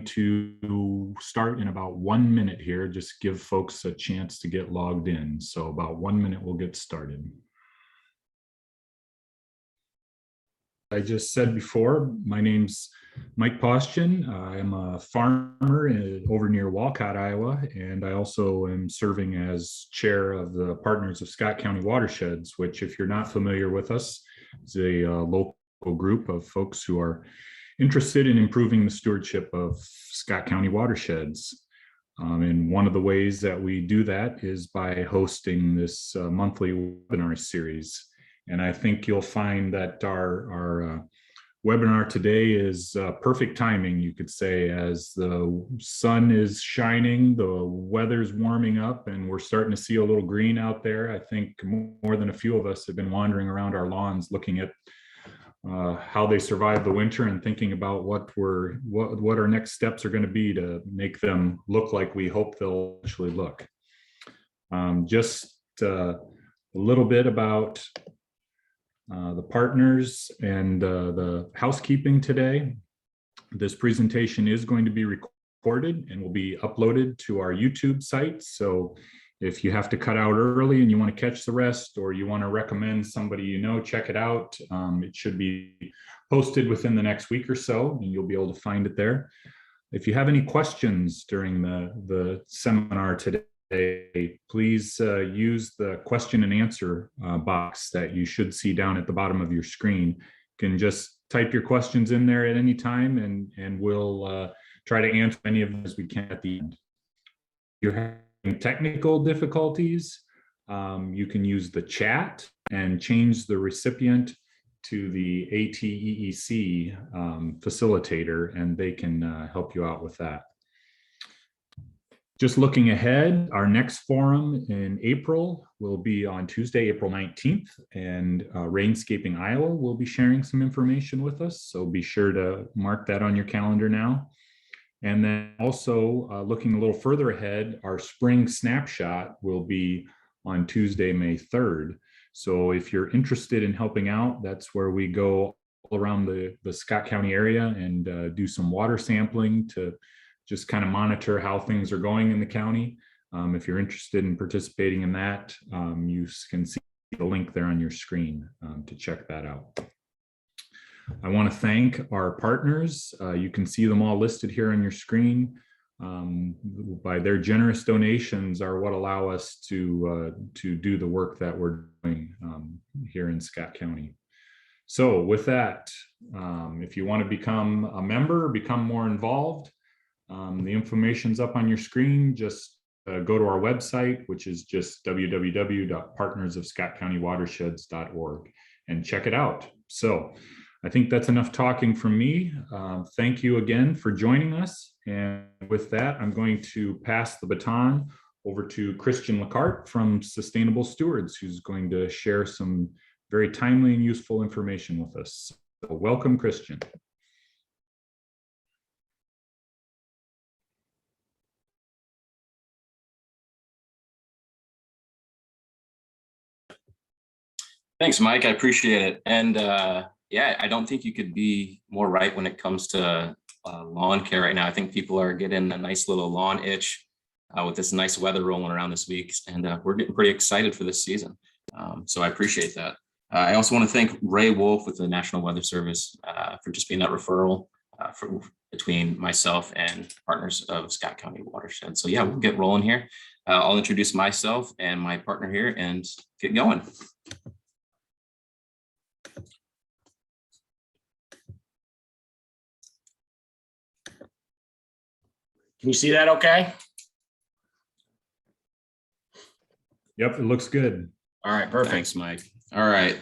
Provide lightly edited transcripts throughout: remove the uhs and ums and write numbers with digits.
going to start in about 1 minute here. Just give folks a chance to get logged in. So about 1 minute, we'll get started. I just said before, my name's Mike Postian. I'm a farmer over near Walcott, Iowa, and I also am serving as chair of the Partners of Scott County Watersheds, which, if you're not familiar with us, is a local group of folks who are interested in improving the stewardship of Scott County watersheds. And one of the ways that we do that is by hosting this monthly webinar series. And I think you'll find that our webinar today is perfect timing, you could say, as the sun is shining, the weather's warming up, and we're starting to see a little green out there. I think more than a few of us have been wandering around our lawns looking at how they survive the winter and thinking about what our next steps are going to be to make them look like we hope they'll actually look. Just a little bit about the partners and the housekeeping today. This presentation is going to be recorded and will be uploaded to our YouTube site. So if you have to cut out early and you want to catch the rest, or you want to recommend somebody you know, check it out. It should be posted within the next week or so, and you'll be able to find it there. If you have any questions during the seminar today, please use the question and answer box that you should see down at the bottom of your screen. You can just type your questions in there at any time, and we'll try to answer any of them as we can at the end. If you're having technical difficulties, you can use the chat and change the recipient to the ATEEC facilitator, and they can help you out with that. Just looking ahead, our next forum in April will be on Tuesday, April 19th, and Rainscaping Iowa will be sharing some information with us. So be sure to mark that on your calendar now. And then also looking a little further ahead, our spring snapshot will be on Tuesday, May 3rd. So if you're interested in helping out, that's where we go all around the Scott County area and do some water sampling to just kind of monitor how things are going in the county. If you're interested in participating in that, you can see the link there on your screen to check that out. I want to thank our partners. You can see them all listed here on your screen. By their generous donations are what allow us to do the work that we're doing here in Scott County. So with that, if you want to become a member, become more involved, the information's up on your screen. Just go to our website, which is just www.partnersofscottcountywatersheds.org, and check it out. So I think that's enough talking from me. Thank you again for joining us. And with that, I'm going to pass the baton over to Christian LaCarte from Sustainable Stewards, who's going to share some very timely and useful information with us. So welcome, Christian. Thanks, Mike. I appreciate it. And yeah, I don't think you could be more right when it comes to lawn care right now. I think people are getting a nice little lawn itch with this nice weather rolling around this week, and we're getting pretty excited for this season. So I appreciate that. I also want to thank Ray Wolf with the National Weather Service for just being that referral between myself and Partners of Scott County Watershed. So yeah, we'll get rolling here. I'll introduce myself and my partner here and get going. Can you see that okay? Yep, it looks good. All right, perfect. Thanks, Mike. All right,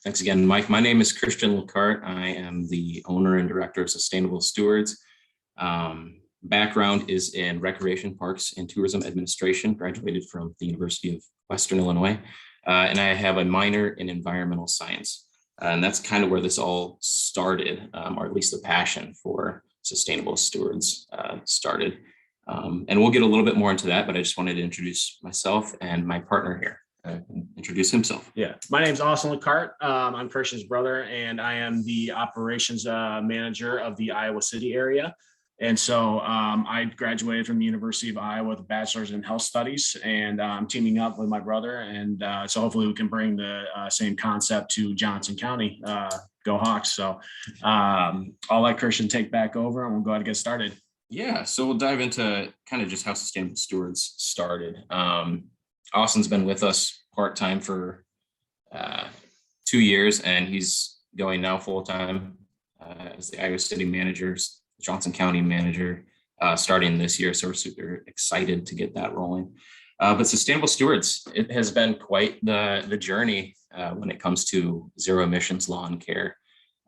thanks again, Mike. My name is Christian LaCarte. I am the owner and director of Sustainable Stewards. Background is in Recreation, Parks, and Tourism Administration, graduated from the University of Western Illinois, and I have a minor in environmental science. And that's kind of where this all started, or at least the passion for Sustainable Stewards started. And we'll get a little bit more into that, but I just wanted to introduce myself and my partner here. introduce himself. Yeah, my name's Austin LaCarte. I'm Christian's brother, and I am the operations manager of the Iowa City area. And so I graduated from the University of Iowa with a bachelor's in health studies, and I'm teaming up with my brother. And so hopefully we can bring the same concept to Johnson County. Go Hawks. So I'll let Christian take back over, and we'll go ahead and get started. Yeah, so we'll dive into kind of just how Sustainable Stewards started. Austin's been with us part-time for 2 years, and he's going now full-time as the Iowa City manager, Johnson County manager, starting this year. So we're super excited to get that rolling. But Sustainable Stewards, it has been quite the journey when it comes to zero emissions lawn care.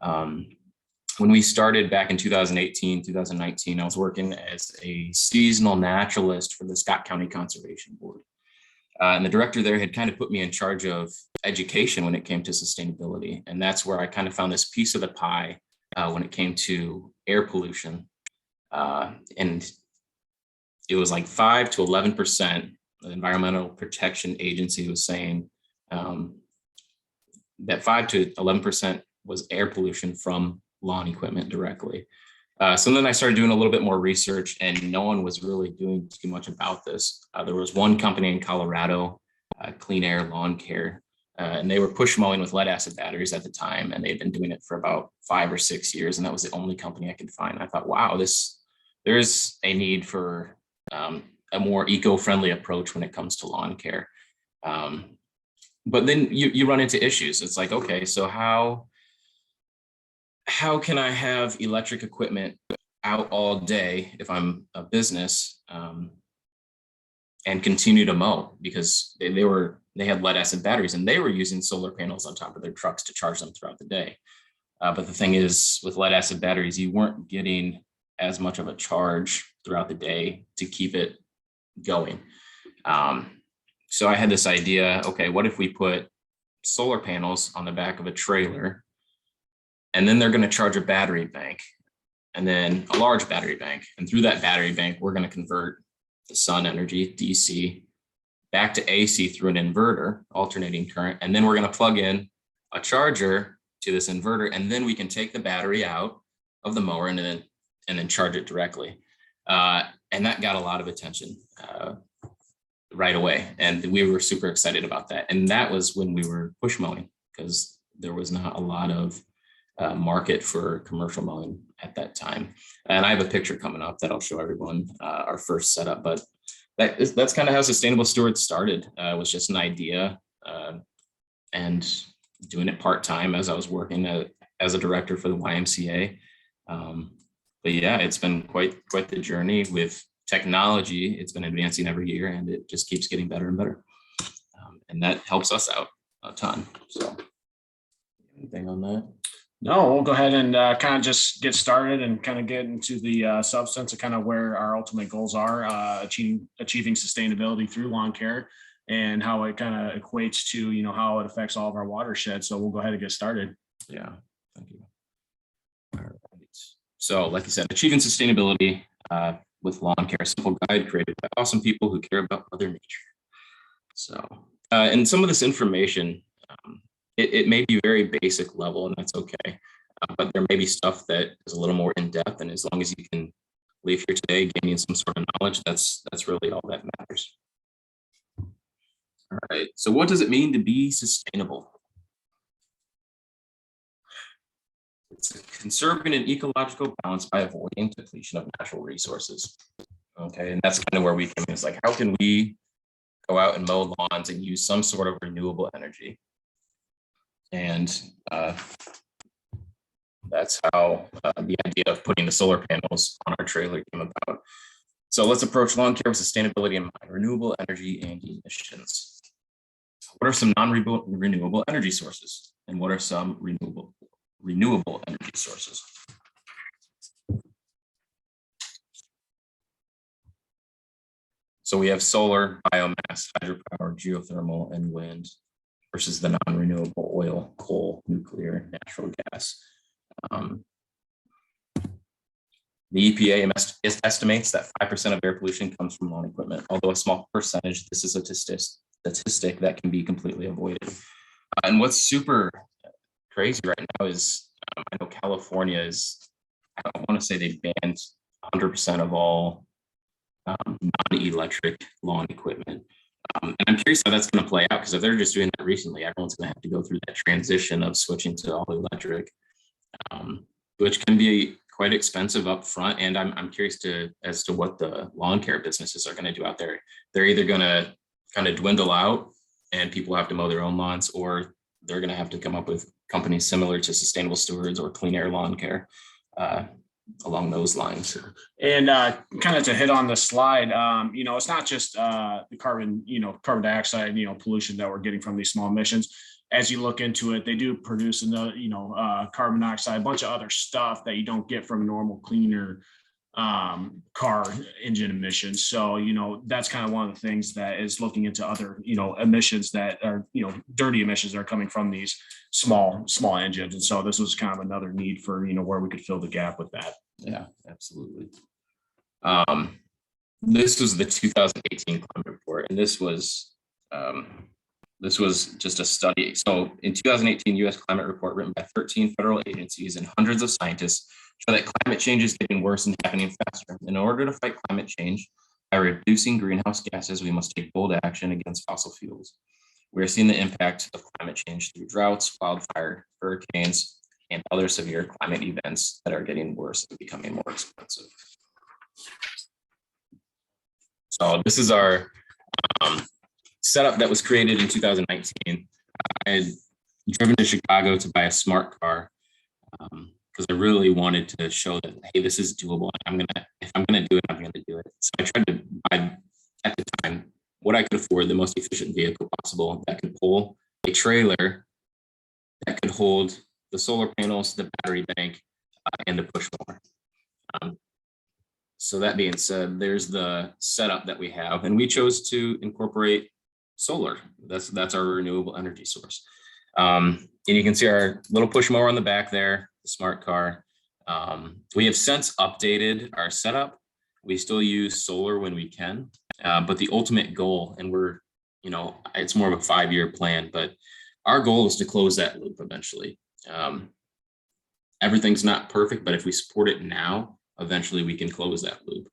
When we started back in 2018, 2019, I was working as a seasonal naturalist for the Scott County Conservation Board. And the director there had kind of put me in charge of education when it came to sustainability. And that's where I kind of found this piece of the pie when it came to air pollution. And it was like 5 to 11%. The Environmental Protection Agency was saying that 5 to 11% was air pollution from lawn equipment directly. So then I started doing a little bit more research, and no one was really doing too much about this. There was one company in Colorado, Clean Air Lawn Care, and they were push mowing with lead acid batteries at the time, and they'd been doing it for about 5 or 6 years, and that was the only company I could find. I thought, wow, there's a need for a more eco-friendly approach when it comes to lawn care. But then you run into issues. It's like, okay, so how can I have electric equipment out all day if I'm a business and continue to mow? Because they had lead acid batteries, and they were using solar panels on top of their trucks to charge them throughout the day. But the thing is, with lead acid batteries, you weren't getting as much of a charge throughout the day to keep it going. So I had this idea, okay, what if we put solar panels on the back of a trailer, and then they're going to charge a battery bank, and then a large battery bank. And through that battery bank, we're going to convert the sun energy, DC, back to AC through an inverter, alternating current. And then we're going to plug in a charger to this inverter, and then we can take the battery out of the mower and then charge it directly. And that got a lot of attention right away. And we were super excited about that. And that was when we were push mowing, because there was not a lot of market for commercial mowing at that time. And I have a picture coming up that I'll show everyone our first setup, but that's kind of how Sustainable Stewards started. It was just an idea and doing it part-time as I was working as a director for the YMCA. But yeah, it's been quite the journey with technology. It's been advancing every year, and it just keeps getting better and better. And that helps us out a ton. So anything on that? No, we'll go ahead and kind of just get started and kind of get into the substance of kind of where our ultimate goals are, achieving sustainability through lawn care, and how it kind of equates to, how it affects all of our watersheds. So we'll go ahead and get started. Yeah, thank you. All right. So like you said, achieving sustainability with lawn care, a simple guide created by awesome people who care about Mother Nature. So, and some of this information, it may be very basic level, and that's okay. But there may be stuff that is a little more in depth, and as long as you can leave here today gaining some sort of knowledge, that's really all that matters. All right. So what does it mean to be sustainable? It's conserving an ecological balance by avoiding depletion of natural resources. Okay, and that's kind of where we come in. It's like, how can we go out and mow lawns and use some sort of renewable energy? And that's how the idea of putting the solar panels on our trailer came about. So let's approach lawn care with sustainability in mind, renewable energy and emissions. What are some non-renewable energy sources? And what are some renewable energy sources? So we have solar, biomass, hydropower, geothermal, and wind versus the non-renewable oil, coal, nuclear, natural gas. The EPA estimates that 5% of air pollution comes from lawn equipment. Although a small percentage, this is a statistic that can be completely avoided. And what's super crazy right now is I know California is, I want to say they banned 100% of all non-electric lawn equipment. And I'm curious how that's going to play out, because if they're just doing that recently, everyone's going to have to go through that transition of switching to all electric, which can be quite expensive up front. And I'm curious as to what the lawn care businesses are going to do out there. They're either going to kind of dwindle out and people have to mow their own lawns, or they're going to have to come up with companies similar to Sustainable Stewards or Clean Air Lawn Care along those lines. And kind of to hit on the slide, it's not just the carbon dioxide, pollution that we're getting from these small emissions. As you look into it, they do produce carbon dioxide, a bunch of other stuff that you don't get from normal cleaner car engine emissions. So, that's kind of one of the things that is looking into other, emissions that are, dirty emissions that are coming from these small engines. And so this was kind of another need for, where we could fill the gap with that. Yeah, absolutely. This was the 2018 climate report, and this was just a study. So in 2018, U.S. climate report written by 13 federal agencies and hundreds of scientists show that climate change is getting worse and happening faster. In order to fight climate change by reducing greenhouse gases, we must take bold action against fossil fuels. We are seeing the impact of climate change through droughts, wildfire, hurricanes, and other severe climate events that are getting worse and becoming more expensive. So this is our setup that was created in 2019. I had driven to Chicago to buy a smart car because I really wanted to show that, hey, this is doable. If I'm gonna do it, I'm gonna do it. So I tried to buy, at the time, what I could afford, the most efficient vehicle possible that could pull a trailer that could hold the solar panels, the battery bank, and the push mower. So that being said, there's the setup that we have, and we chose to incorporate solar. That's our renewable energy source. And you can see our little push mower on the back there, the smart car. We have since updated our setup. We still use solar when we can, but the ultimate goal, and it's more of a 5-year plan, but our goal is to close that loop eventually. Everything's not perfect, but if we support it now, eventually we can close that loop.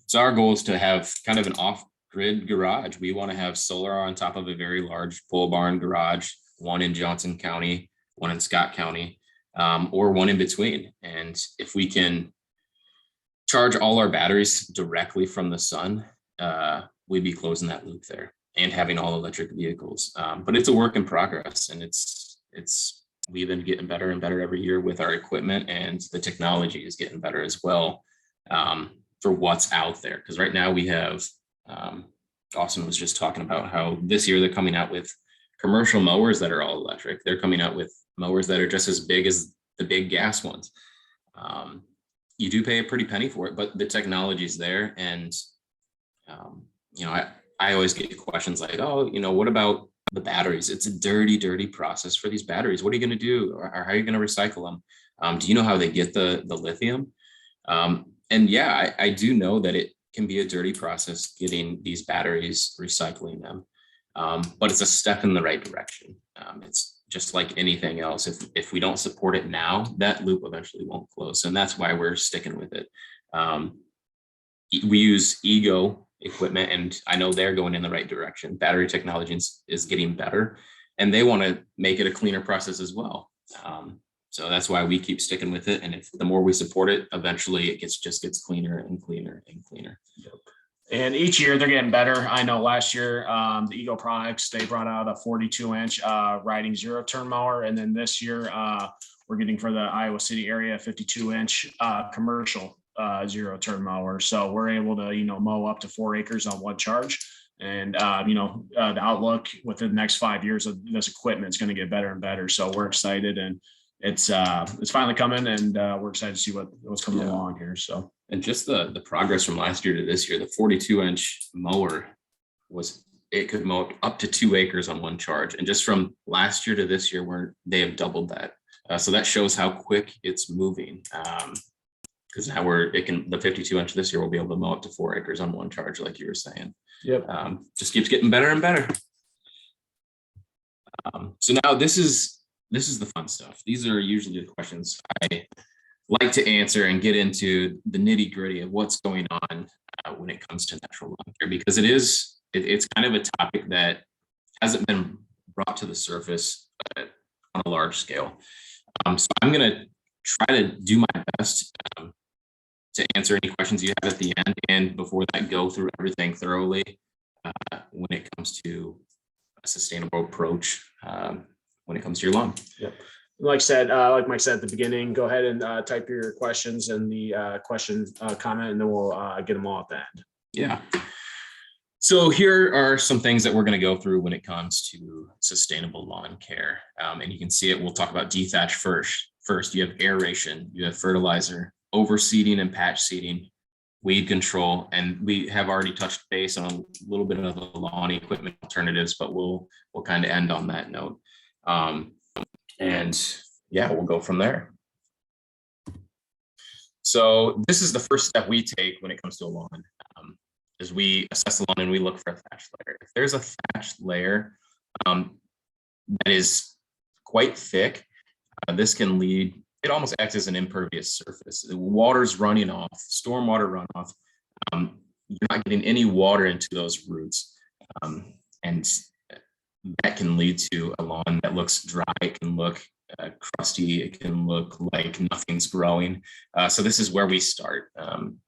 So our goal is to have kind of an off-grid garage. We want to have solar on top of a very large pole barn garage, one in Johnson County, one in Scott County, or one in between. And if we can charge all our batteries directly from the sun, we'd be closing that loop there and having all electric vehicles. But it's a work in progress, and we've been getting better and better every year with our equipment, and the technology is getting better as well for what's out there. Because right now we have, Austin was just talking about how this year they're coming out with commercial mowers that are all electric. They're coming out with mowers that are just as big as the big gas ones. You do pay a pretty penny for it, but the technology is there. And, I always get questions like, oh, what about the batteries? It's a dirty process for these batteries. What are you going to do? Or how are you going to recycle them? Do you know how they get the lithium? And yeah, I do know that it can be a dirty process getting these batteries, recycling them. But it's a step in the right direction. It's just like anything else. If we don't support it now, that loop eventually won't close. And that's why we're sticking with it. We use Ego equipment, and I know they're going in the right direction. Battery technology is getting better, and they want to make it a cleaner process as well. So that's why we keep sticking with it. And the more we support it, eventually it just gets cleaner and cleaner and cleaner. Yep. And each year they're getting better. I know last year, the Ego products, they brought out a 42-inch riding zero-turn mower. And then this year, we're getting for the Iowa City area, 52-inch commercial zero-turn mower. So we're able to, mow up to 4 acres on one charge. And, the outlook within the next 5 years of this equipment is going to get better and better. So we're excited, and it's finally coming, and we're excited to see what's coming along here. So. And just the progress from last year to this year, the 42-inch mower it could mow up to 2 acres on one charge. And just from last year to this year, they have doubled that. So that shows how quick it's moving. because now the 52 inch this year will be able to mow up to 4 acres on one charge, like you were saying. Yep. Just keeps getting better and better. So now this is the fun stuff. These are usually the questions I like to answer and get into the nitty gritty of what's going on when it comes to natural lawn care, because it's kind of a topic that hasn't been brought to the surface on a large scale. So I'm going to try to do my best to answer any questions you have at the end, and before that, go through everything thoroughly when it comes to a sustainable approach when it comes to your lawn. Yep. Like Mike said at the beginning, go ahead and type your questions in the question comment, and then we'll get them all at the end. Yeah. So here are some things that we're going to go through when it comes to sustainable lawn care. And you can see it. We'll talk about dethatch first. First, you have aeration, you have fertilizer, overseeding and patch seeding, weed control, and we have already touched base on a little bit of the lawn equipment alternatives, but we'll kind of end on that note. And yeah, we'll go from there. So this is the first step we take when it comes to a lawn, is we assess the lawn and we look for a thatch layer. If there's a thatch layer that is quite thick, this can lead, it almost acts as an impervious surface. The water's running off, stormwater runoff. You're not getting any water into those roots. And that can lead to a lawn that looks dry. It can look crusty. It can look like nothing's growing. So this is where we start.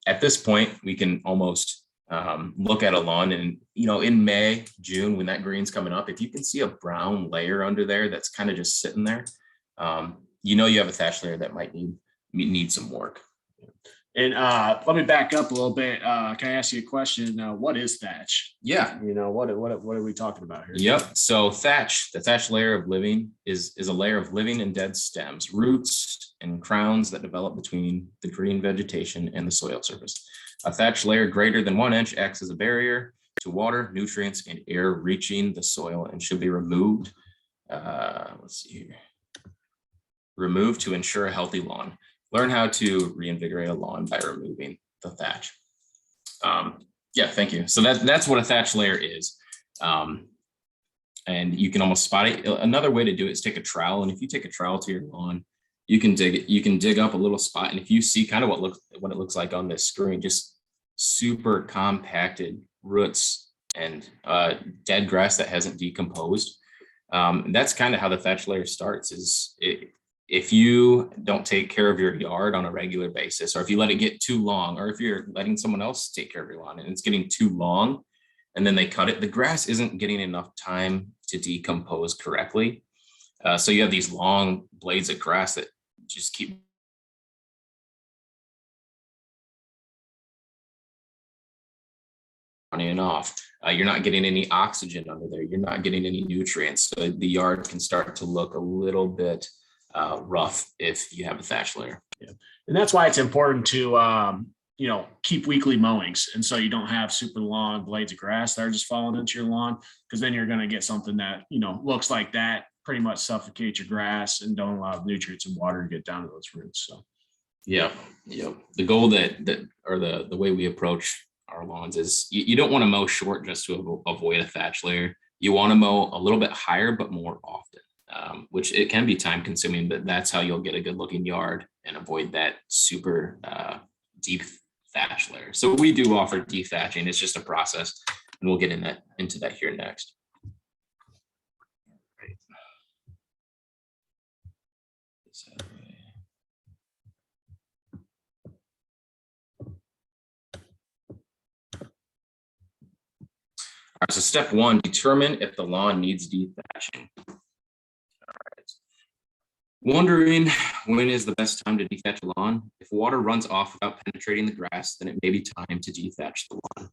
At this point, we can almost look at a lawn, and in May, June, when that green's coming up, if you can see a brown layer under there that's kind of just sitting there, you have a thatch layer that might need some work. And let me back up a little bit. Can I ask you a question? What is thatch? Yeah. What are we talking about here? Yep. So thatch, the thatch layer of living is a layer of living and dead stems, roots, and crowns that develop between the green vegetation and the soil surface. A thatch layer greater than 1 inch acts as a barrier to water, nutrients, and air reaching the soil and should be removed. Let's see here. Removed to ensure a healthy lawn. Learn how to reinvigorate a lawn by removing the thatch. Yeah, thank you. So that's what a thatch layer is. And you can almost spot it. Another way to do it is take a trowel. And if you take a trowel to your lawn, you can dig up a little spot. And if you see kind of what it looks like on this screen, just super compacted roots and dead grass that hasn't decomposed. That's kind of how the thatch layer starts. If you don't take care of your yard on a regular basis, or if you let it get too long, or if you're letting someone else take care of your lawn and it's getting too long and then they cut it, the grass isn't getting enough time to decompose correctly. So you have these long blades of grass that just keep running off. You're not getting any oxygen under there. You're not getting any nutrients. So the yard can start to look a little bit rough if you have a thatch layer. Yeah. And that's why it's important to keep weekly mowings, and so you don't have super long blades of grass that are just falling into your lawn, because then you're going to get something that looks like that, pretty much suffocate your grass and don't allow nutrients and water to get down to those roots. So yeah. The goal or the way we approach our lawns is you don't want to mow short just to avoid a thatch layer. You want to mow a little bit higher but more often. Which it can be time consuming, but that's how you'll get a good looking yard and avoid that super deep thatch layer. So we do offer dethatching. It's just a process, and we'll get into that here next. Right. All right, so step 1, determine if the lawn needs dethatching. Wondering when is the best time to dethatch a lawn? If water runs off without penetrating the grass, then it may be time to dethatch the lawn.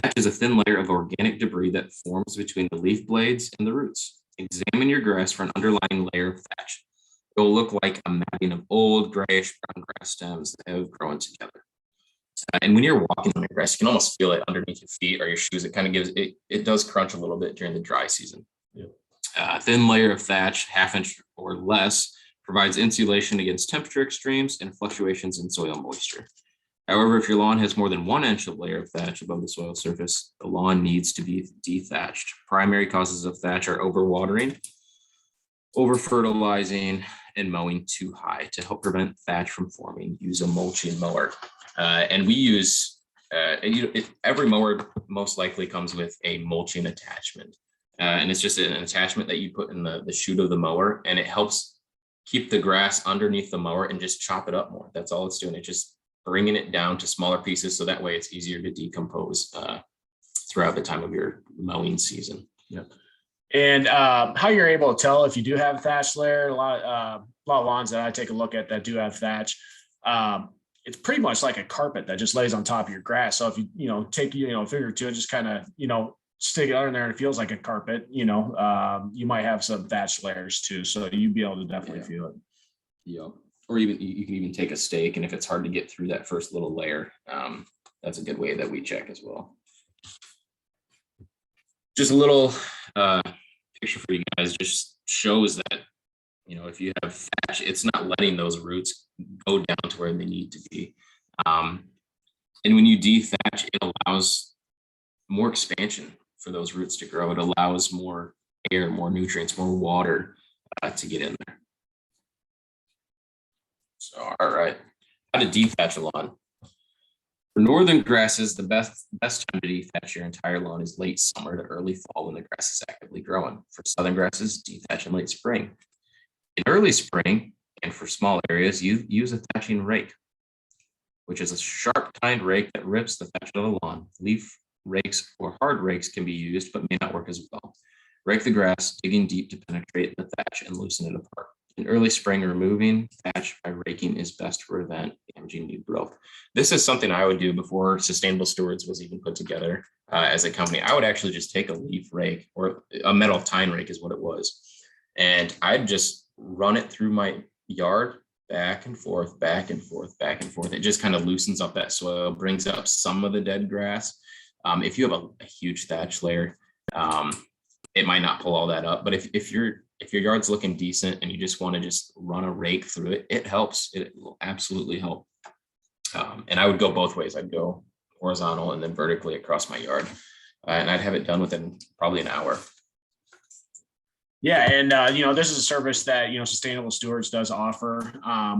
Thatch is a thin layer of organic debris that forms between the leaf blades and the roots. Examine your grass for an underlying layer of thatch. It will look like a matting of old grayish brown grass stems that have grown together. And when you're walking on your grass, you can almost feel it underneath your feet or your shoes. It kind of it does crunch a little bit during the dry season. Yep. Thin layer of thatch, 1/2 inch or less, provides insulation against temperature extremes and fluctuations in soil moisture. However, if your lawn has more than 1 inch of layer of thatch above the soil surface, the lawn needs to be dethatched. Primary causes of thatch are overwatering, over-fertilizing, and mowing too high. To help prevent thatch from forming, use a mulching mower. And we use, every mower most likely comes with a mulching attachment. And it's just an attachment that you put in the chute of the mower, and it helps keep the grass underneath the mower and just chop it up more. That's all it's doing. It's just bringing it down to smaller pieces, so that way it's easier to decompose throughout the time of your mowing season. Yep. And how you're able to tell if you do have thatch layer, a lot of lawns that I take a look at that do have thatch, it's pretty much like a carpet that just lays on top of your grass. So if you take a finger or two and just kind of stick it under there, and it feels like a carpet, you might have some thatch layers too. So you'd be able to definitely feel it. Yeah. Or even you can even take a stake, and if it's hard to get through that first little layer, that's a good way that we check as well. Just a little picture for you guys just shows that if you have thatch, it's not letting those roots go down to where they need to be. And when you dethatch, it allows more expansion for those roots to grow. It allows more air, more nutrients, more water to get in there. So, all right, how to dethatch a lawn. For northern grasses, the best time to dethatch your entire lawn is late summer to early fall when the grass is actively growing. For southern grasses, dethatch in late spring. In early spring, and for small areas, you use a thatching rake, which is a sharp tined rake that rips the thatch out of the lawn. Leaf rakes or hard rakes can be used, but may not work as well. Rake the grass, digging deep to penetrate the thatch and loosen it apart. In early spring, removing thatch by raking is best to prevent damaging new growth. This is something I would do before Sustainable Stewards was even put together as a company. I would actually just take a leaf rake, or a metal tine rake is what it was, and I'd just run it through my yard, back and forth, back and forth, back and forth. It just kind of loosens up that soil, brings up some of the dead grass. If you have a huge thatch layer, it might not pull all that up, but if your yard's looking decent and you just want to just run a rake through it, it helps. It will absolutely help. And I would go both ways. I'd go horizontal and then vertically across my yard, and I'd have it done within probably an hour. Yeah, and this is a service that Sustainable Stewards does offer.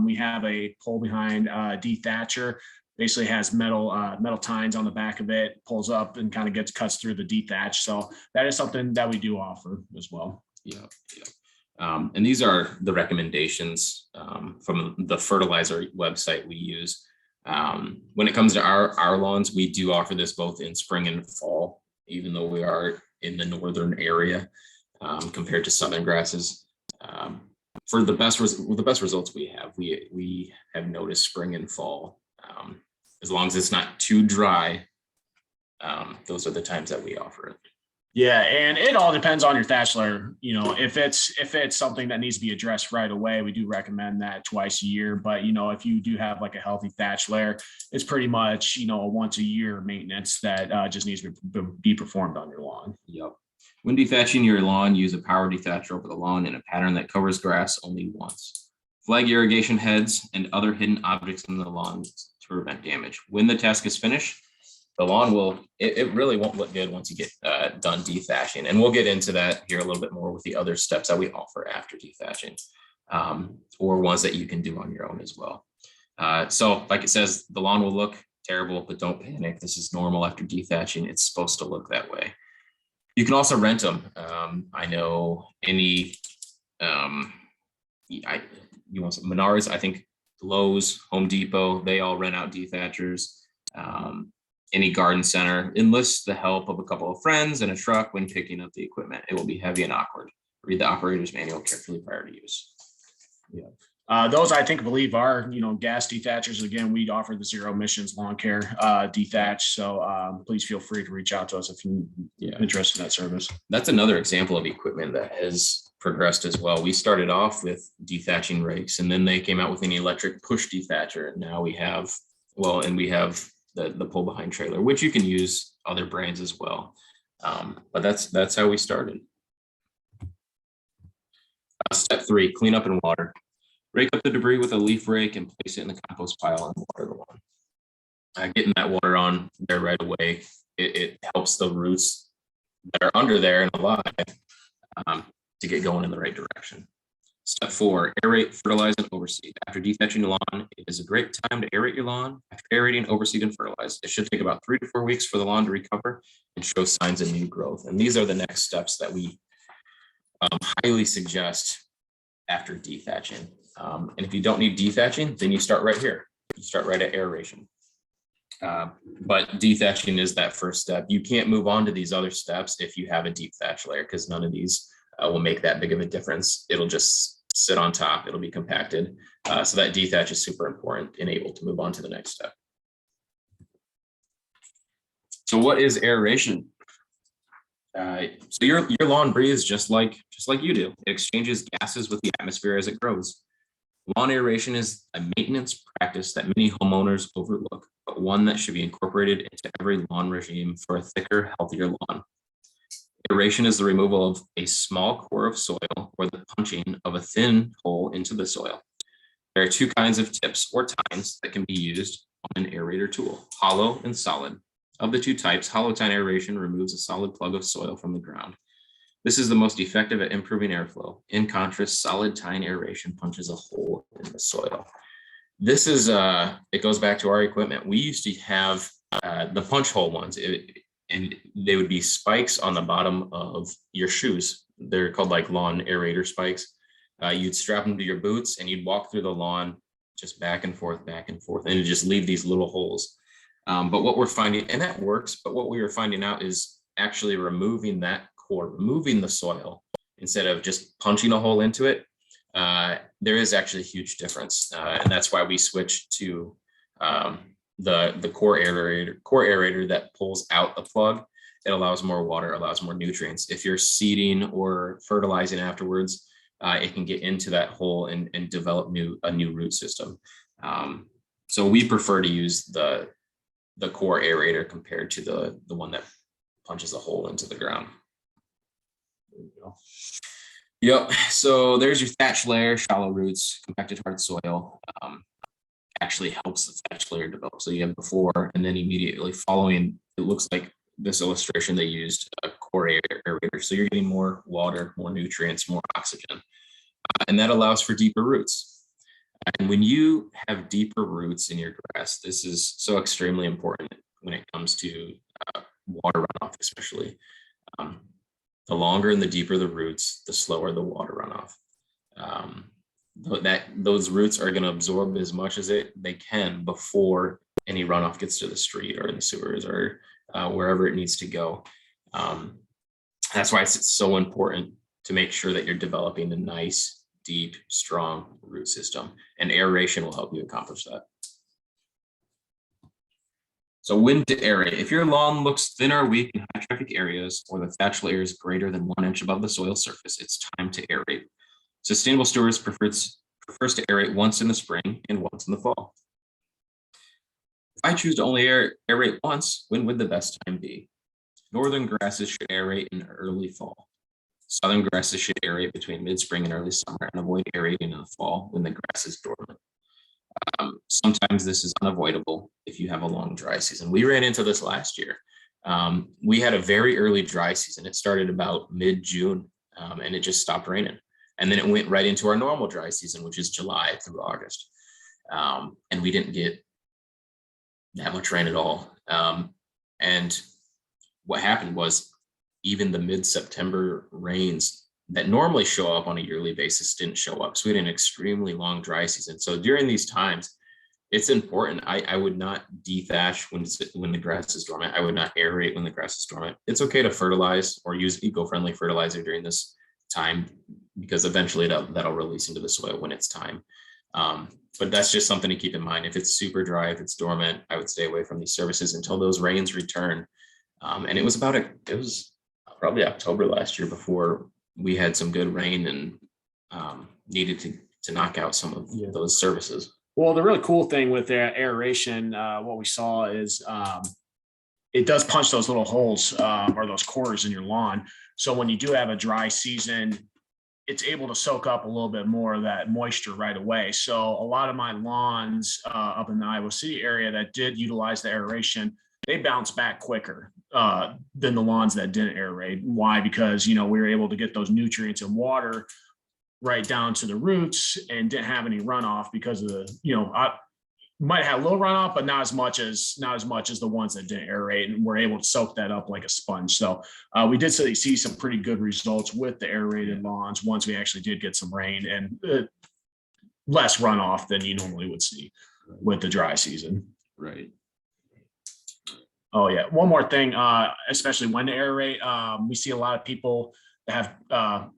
We have a pull behind dethatcher. Basically has metal tines on the back of it, pulls up and kind of cuts through the dethatch. So that is something that we do offer as well. Yeah. And these are the recommendations from the fertilizer website we use. When it comes to our lawns, we do offer this both in spring and fall, even though we are in the northern area compared to southern grasses. For the best results we have noticed spring and fall. As long as it's not too dry, those are the times that we offer it. Yeah, and it all depends on your thatch layer. If it's something that needs to be addressed right away, we do recommend that twice a year. But if you do have like a healthy thatch layer, it's pretty much a once a year maintenance that just needs to be performed on your lawn. Yep. When dethatching your lawn, use a power dethatcher over the lawn in a pattern that covers grass only once. Flag irrigation heads and other hidden objects in the lawn to prevent damage. When the task is finished, the lawn it really won't look good once you get done dethatching. And we'll get into that here a little bit more with the other steps that we offer after dethatching, or ones that you can do on your own as well. So like it says, the lawn will look terrible, but don't panic. This is normal after dethatching. It's supposed to look that way. You can also rent them. I know any, you want some Menards, I think Lowe's, Home Depot, they all rent out dethatchers. Any garden center, enlist the help of a couple of friends and a truck when picking up the equipment. It will be heavy and awkward. Read the operator's manual carefully prior to use. Yeah. Those I believe are, gas dethatchers. Again, we offer the zero emissions lawn care dethatch. So please feel free to reach out to us if you're interested in that service. That's another example of equipment that has progressed as well. We started off with dethatching rakes, and then they came out with an electric push dethatcher. And now we have the pull behind trailer, which you can use other brands as well. But that's how we started. Step 3, clean up and water. Rake up the debris with a leaf rake and place it in the compost pile and water the lawn. Getting that water on there right away, it helps the roots that are under there and alive to get going in the right direction. Step 4, aerate, fertilize, and overseed. After dethatching your lawn, it is a great time to aerate your lawn. After aerating, overseed, and fertilize, it should take about 3 to 4 weeks for the lawn to recover and show signs of new growth. And these are the next steps that we highly suggest after dethatching. And if you don't need dethatching, then you start right here. You start right at aeration. But dethatching is that first step. You can't move on to these other steps if you have a deep thatch layer, because none of these will make that big of a difference. It'll just sit on top. It'll be compacted. So that dethatch is super important and able to move on to the next step. So what is aeration? So your lawn breathes just like you do. It exchanges gases with the atmosphere as it grows. Lawn aeration is a maintenance practice that many homeowners overlook, but one that should be incorporated into every lawn regime for a thicker, healthier lawn. Aeration is the removal of a small core of soil or the punching of a thin hole into the soil. There are 2 kinds of tips or tines that can be used on an aerator tool, hollow and solid. Of the 2 types, hollow tine aeration removes a solid plug of soil from the ground. This is the most effective at improving airflow. In contrast, solid tine aeration punches a hole in the soil. This is, it goes back to our equipment. We used to have the punch hole ones, and they would be spikes on the bottom of your shoes. They're called like lawn aerator spikes. You'd strap them to your boots and you'd walk through the lawn just back and forth, and it'd just leave these little holes. But what we're finding, and that works, but what we were finding out is actually removing that core, removing the soil instead of just punching a hole into it. There is actually a huge difference. And that's why we switched to the core aerator that pulls out the plug. It allows more water, allows more nutrients. If you're seeding or fertilizing afterwards, it can get into that hole and develop a new root system. So we prefer to use the core aerator compared to the one that punches a hole into the ground. There we go. Yep. So there's your thatch layer, shallow roots, compacted hard soil. Actually helps the thatch layer develop. So you have before and then immediately following, it looks like this illustration, they used a core aerator. So you're getting more water, more nutrients, more oxygen, and that allows for deeper roots. And when you have deeper roots in your grass, this is so extremely important when it comes to water runoff, especially. The longer and the deeper the roots, the slower the water runoff. Those roots are going to absorb as much as they can before any runoff gets to the street or in the sewers or wherever it needs to go. That's why it's so important to make sure that you're developing a nice, deep, strong root system, and aeration will help you accomplish that. So when to aerate. If your lawn looks thin or weak in high traffic areas or the thatch layer is greater than 1 inch above the soil surface, it's time to aerate. Sustainable Stewards prefers to aerate once in the spring and once in the fall. If I choose to only aerate once, when would the best time be? Northern grasses should aerate in early fall. Southern grasses should aerate between mid-spring and early summer and avoid aerating in the fall when the grass is dormant. Sometimes this is unavoidable if you have a long dry season. We ran into this last year. We had a very early dry season. It started about mid-June and it just stopped raining. And then it went right into our normal dry season, which is July through August. And we didn't get that much rain at all. And what happened was even the mid-September rains that normally show up on a yearly basis didn't show up. So we had an extremely long dry season. So during these times, it's important. I would not dethatch when the grass is dormant. I would not aerate when the grass is dormant. It's okay to fertilize or use eco-friendly fertilizer during this time, because eventually that'll release into the soil when it's time. But that's just something to keep in mind. If it's super dry, if it's dormant, I would stay away from these services until those rains return. And it was probably October last year before we had some good rain and needed to knock out some of those services. Well, the really cool thing with the aeration, what we saw is it does punch those little holes or those cores in your lawn. So when you do have a dry season, it's able to soak up a little bit more of that moisture right away. So a lot of my lawns up in the Iowa City area that did utilize the aeration, they bounce back quicker than the lawns that didn't aerate. Why? Because, we were able to get those nutrients and water right down to the roots and didn't have any runoff because of the, might have a little runoff, but not as much as the ones that didn't aerate, and we're able to soak that up like a sponge. So we did see some pretty good results with the aerated lawns once we actually did get some rain and less runoff than you normally would see with the dry season. Right. Oh yeah, one more thing, especially when to aerate, we see a lot of people that have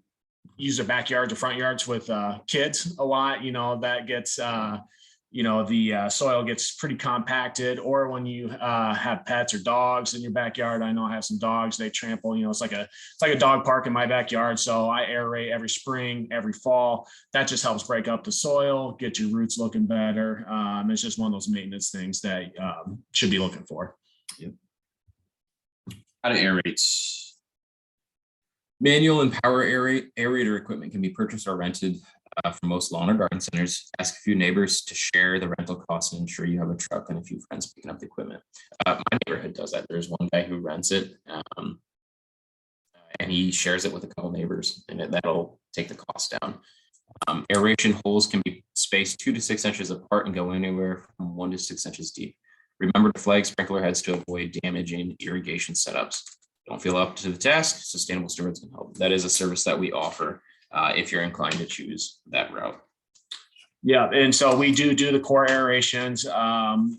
use their backyards or front yards with kids a lot. That gets the soil gets pretty compacted, or when you have pets or dogs in your backyard. I know I have some dogs, they trample, it's like a dog park in my backyard. So I aerate every spring, every fall. That just helps break up the soil, get your roots looking better. It's just one of those maintenance things that should be looking for. Yep. How to aerate. Manual and power aerator equipment can be purchased or rented from most lawn or garden centers. Ask a few neighbors to share the rental costs and ensure you have a truck and a few friends picking up the equipment. My neighborhood does that. There's one guy who rents it, and he shares it with a couple neighbors, and that'll take the cost down. Aeration holes can be spaced 2 to 6 inches apart and go anywhere from 1 to 6 inches deep. Remember to flag sprinkler heads to avoid damaging irrigation setups. Don't feel up to the task, Sustainable Stewards can help. That is a service that we offer if you're inclined to choose that route. Yeah, and so we do the core aerations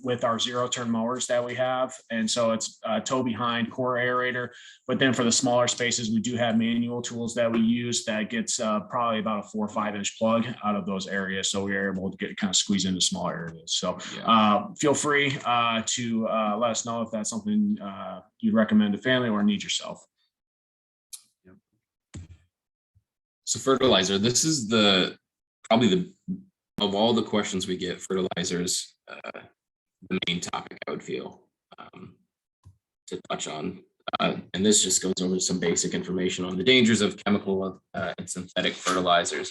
with our zero-turn mowers that we have. And so it's toe behind core aerator. But then for the smaller spaces, we do have manual tools that we use that gets probably about a 4 or 5 inch plug out of those areas. So we are able to kind of squeeze into smaller areas. So feel free to let us know if that's something you'd recommend to family or need yourself. So fertilizer, this is of all the questions we get, fertilizers, the main topic I would feel to touch on. And this just goes over some basic information on the dangers of chemical and synthetic fertilizers.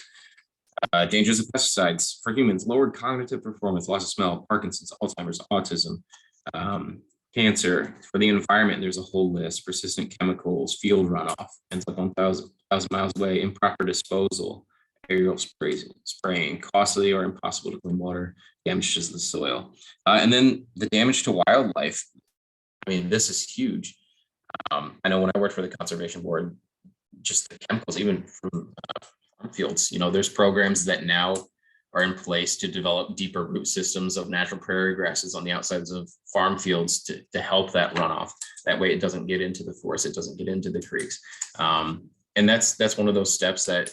Dangers of pesticides for humans: lowered cognitive performance, loss of smell, Parkinson's, Alzheimer's, autism, cancer. For the environment, there's a whole list: persistent chemicals, field runoff, ends up 1,000 miles away, improper disposal, aerial spraying, costly or impossible to clean water, damages the soil. And then the damage to wildlife. I mean, this is huge. I know when I worked for the Conservation Board, just the chemicals, even from farm fields, there's programs that now are in place to develop deeper root systems of natural prairie grasses on the outsides of farm fields to help that runoff. That way it doesn't get into the forest, it doesn't get into the creeks. And that's one of those steps that,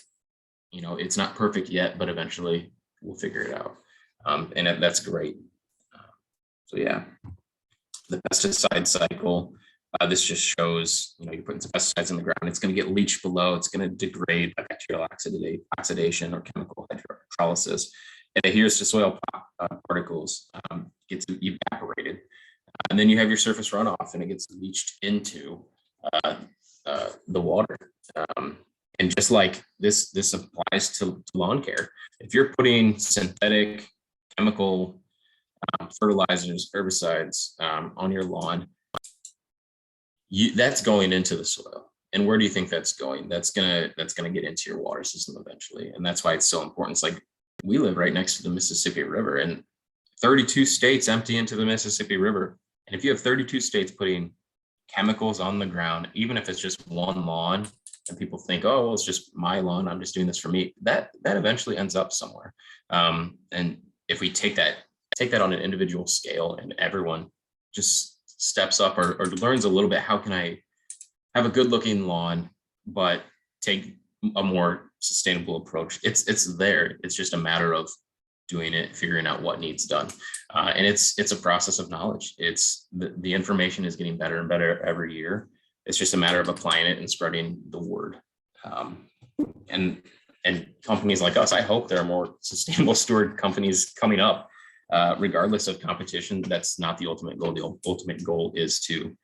it's not perfect yet, but eventually we'll figure it out. And that's great. So yeah, the pesticide cycle, this just shows, you're putting some pesticides in the ground, it's going to get leached below, it's going to degrade by bacterial oxidation or chemical hydrolysis. It adheres to soil particles, gets evaporated. And then you have your surface runoff and it gets leached into the water. And just like this applies to lawn care. If you're putting synthetic chemical fertilizers, herbicides on your lawn, that's going into the soil. And where do you think that's going? That's gonna get into your water system eventually. And that's why it's so important. It's like we live right next to the Mississippi River, and 32 states empty into the Mississippi River. And if you have 32 states putting chemicals on the ground, even if it's just one lawn, and people think, oh, well, it's just my lawn, I'm just doing this for me, that eventually ends up somewhere. And if we take that on an individual scale and everyone just steps up or learns a little bit, how can I have a good looking lawn, but take a more sustainable approach? It's there. It's just a matter of doing it, figuring out what needs done. And it's a process of knowledge. It's the information is getting better and better every year. It's just a matter of applying it and spreading the word. And companies like us, I hope there are more sustainable steward companies coming up, regardless of competition. That's not the ultimate goal. The ultimate goal is to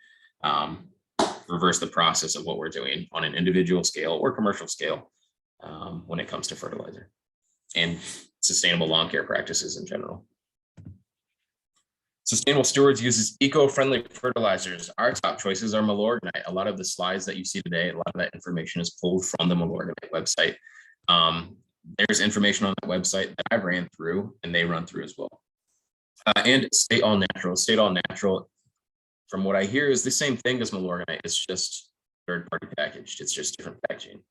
reverse the process of what we're doing on an individual scale or commercial scale. when it comes to fertilizer and sustainable lawn care practices in general. Sustainable Stewards uses eco-friendly fertilizers. Our top choices are Milorganite. A lot of the slides that you see today, a lot of that information is pulled from the Milorganite website. There's information on that website that I ran through and they run through as well. And State All Natural. State All Natural, from what I hear, is the same thing as Milorganite. It's just third-party packaged. It's just different packaging.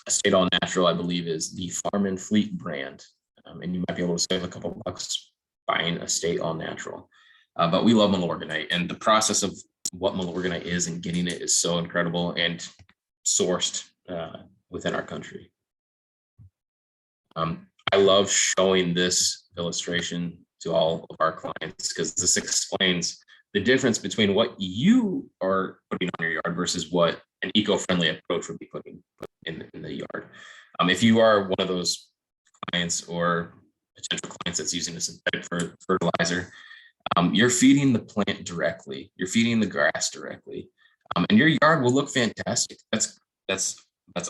State All Natural, I believe, is the Farm and Fleet brand. And you might be able to save a couple bucks buying a State All Natural. But we love Milorganite, and the process of what Milorganite is and getting it is so incredible and sourced within our country. I love showing this illustration to all of our clients because this explains the difference between what you are putting on your yard versus what an eco-friendly approach would be putting in the yard. If you are one of those clients or potential clients that's using a synthetic fertilizer, you're feeding the plant directly, you're feeding the grass directly, and your yard will look fantastic. That's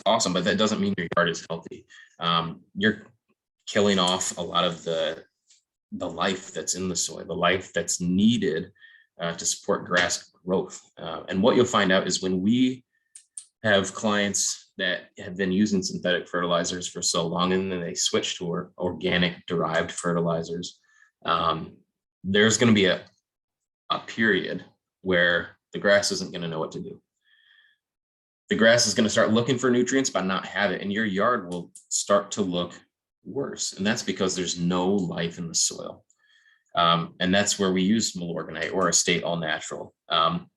awesome, but that doesn't mean your yard is healthy. You're killing off a lot of the life that's in the soil, the life that's needed to support grass growth. And what you'll find out is when we have clients that have been using synthetic fertilizers for so long and then they switch to organic derived fertilizers, there's going to be a period where the grass isn't going to know what to do. The grass is going to start looking for nutrients but not have it, and your yard will start to look worse. And that's because there's no life in the soil. And that's where we use Milorganite or a State All Natural.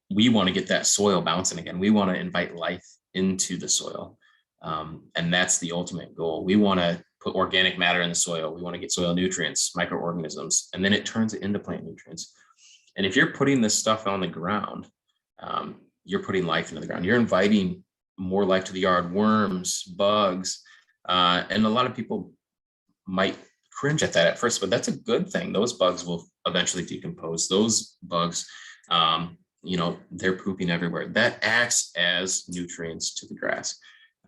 We want to get that soil bouncing again. We want to invite life into the soil. And that's the ultimate goal. We want to put organic matter in the soil. We want to get soil nutrients, microorganisms, and then it turns it into plant nutrients. And if you're putting this stuff on the ground, you're putting life into the ground. You're inviting more life to the yard, worms, bugs. And a lot of people might cringe at that at first, but that's a good thing. Those bugs will eventually decompose. Those bugs, they're pooping everywhere. That acts as nutrients to the grass.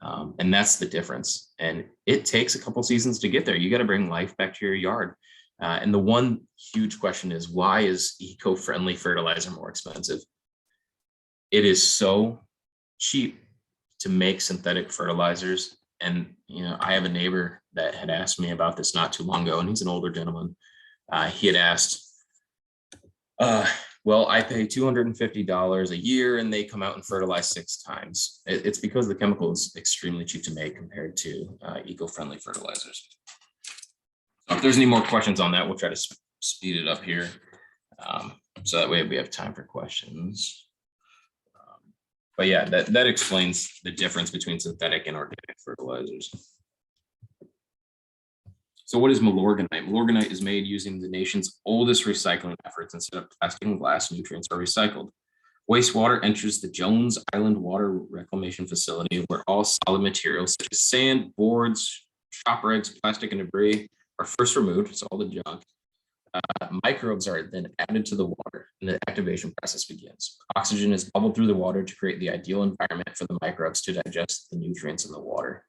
And that's the difference. And it takes a couple seasons to get there. You got to bring life back to your yard. And the one huge question is, why is eco-friendly fertilizer more expensive? It is so cheap to make synthetic fertilizers. And, I have a neighbor that had asked me about this not too long ago, and he's an older gentleman. He had asked, well, I pay $250 a year and they come out and fertilize 6 times. It's because the chemical is extremely cheap to make compared to eco-friendly fertilizers. So if there's any more questions on that, we'll try to speed it up here. So that way we have time for questions. But yeah, that explains the difference between synthetic and organic fertilizers. So what is Milorganite? Milorganite is made using the nation's oldest recycling efforts. Instead of plastic and glass, nutrients are recycled. Wastewater enters the Jones Island Water Reclamation Facility, where all solid materials such as sand, boards, shop rags, plastic, and debris are first removed. So all the junk. Microbes are then added to the water and the activation process begins. Oxygen is bubbled through the water to create the ideal environment for the microbes to digest the nutrients in the water.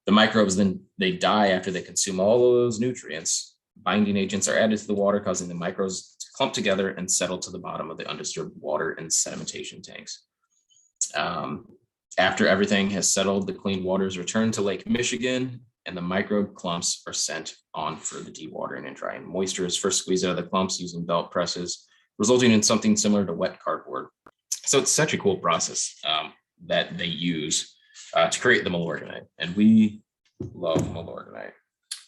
The microbes then they die after they consume all of those nutrients. Binding agents are added to the water, causing the microbes to clump together and settle to the bottom of the undisturbed water and sedimentation tanks. After everything has settled, the clean water is returned to Lake Michigan, and the microbe clumps are sent on for the dewatering and drying. Moisture is first squeezed out of the clumps using belt presses, resulting in something similar to wet cardboard. So it's such a cool process that they use to create the Milorganite, and we love Milorganite.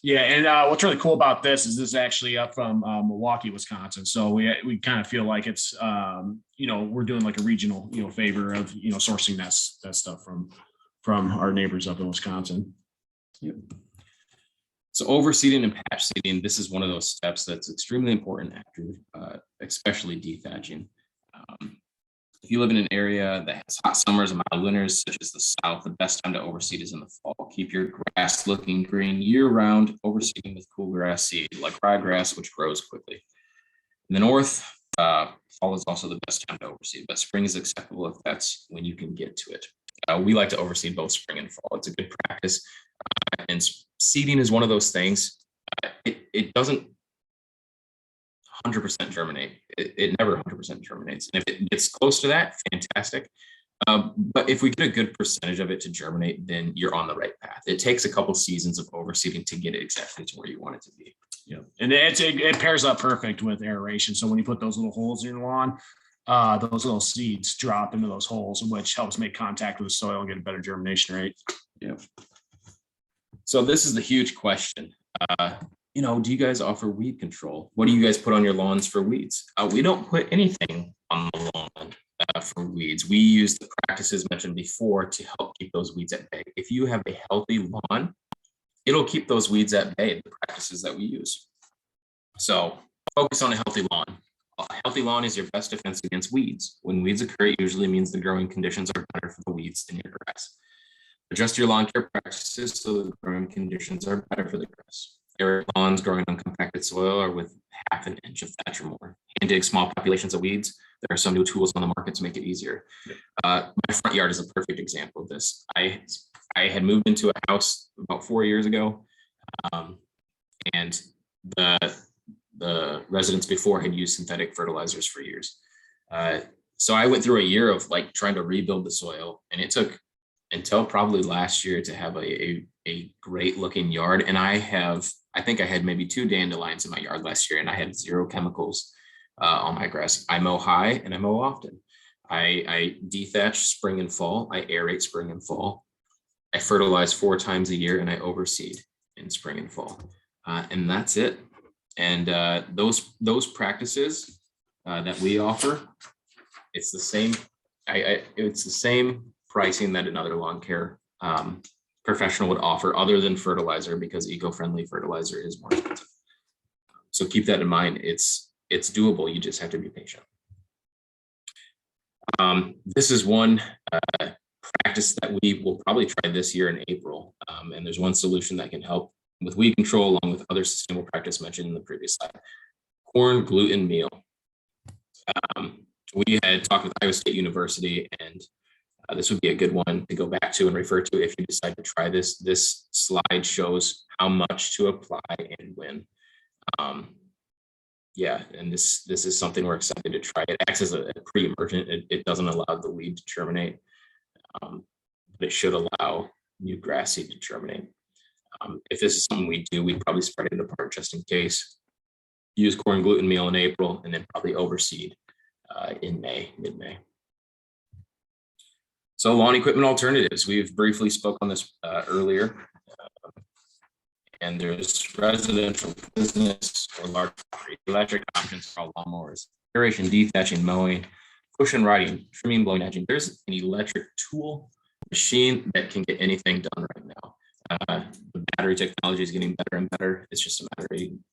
Yeah, and what's really cool about this is actually up from Milwaukee, Wisconsin. So we kind of feel like it's we're doing like a regional favor of sourcing that stuff from our neighbors up in Wisconsin. Yep. So overseeding and patch seeding, this is one of those steps that's extremely important after, especially dethatching. If you live in an area that has hot summers and mild winters, such as the South, the best time to overseed is in the fall. Keep your grass looking green year-round, overseeding with cool grass seed, like ryegrass, which grows quickly. In the North, fall is also the best time to overseed, but spring is acceptable if that's when you can get to it. We like to overseed both spring and fall. It's a good practice. And seeding is one of those things. It doesn't 100% germinate. It never 100% germinates. And if it gets close to that, fantastic. But if we get a good percentage of it to germinate, then you're on the right path. It takes a couple seasons of overseeding to get it exactly to where you want it to be. Yeah, and it pairs up perfect with aeration. So when you put those little holes in your lawn, those little seeds drop into those holes, which helps make contact with the soil and get a better germination rate. Yeah. So this is the huge question. Do you guys offer weed control? What do you guys put on your lawns for weeds? We don't put anything on the lawn for weeds. We use the practices mentioned before to help keep those weeds at bay. If you have a healthy lawn, it'll keep those weeds at bay, the practices that we use. So focus on a healthy lawn. A healthy lawn is your best defense against weeds. When weeds occur, it usually means the growing conditions are better for the weeds than your grass. Adjust your lawn care practices so the growing conditions are better for the grass. Arid lawns growing on compacted soil or with half an inch of thatch or more. Hand dig small populations of weeds. There are some new tools on the market to make it easier. My front yard is a perfect example of this. I had moved into a house about 4 years ago, and the residents before had used synthetic fertilizers for years. So I went through a year of like trying to rebuild the soil, and it took until probably last year to have a great looking yard. And I think I had maybe 2 dandelions in my yard last year, and I had 0 chemicals on my grass. I mow high and I mow often. I dethatch spring and fall. I aerate spring and fall. I fertilize 4 times a year, and I overseed in spring and fall. And that's it. And those practices that we offer, it's the same. It's the same pricing that another lawn care professional would offer, other than fertilizer, because eco-friendly fertilizer is more expensive. So keep that in mind. It's doable. You just have to be patient. This is one practice that we will probably try this year in April. And there's one solution that can help with weed control, along with other sustainable practice mentioned in the previous slide. Corn gluten meal. We had talked with Iowa State University, and this would be a good one to go back to and refer to if you decide to try this. This slide shows how much to apply and when. And this is something we're excited to try. It acts as a pre-emergent. It doesn't allow the weed to germinate, but it should allow new grass seed to germinate. If this is something we do, we'd probably spread it apart just in case. Use corn gluten meal in April, and then probably overseed in mid-May. So lawn equipment alternatives. We've briefly spoke on this earlier. And there's residential, business, or large property. Electric options for lawnmowers, aeration, dethatching, mowing, push and riding, trimming, blowing, edging. There's an electric tool machine that can get anything done right now. The battery technology is getting better and better. It's just a matter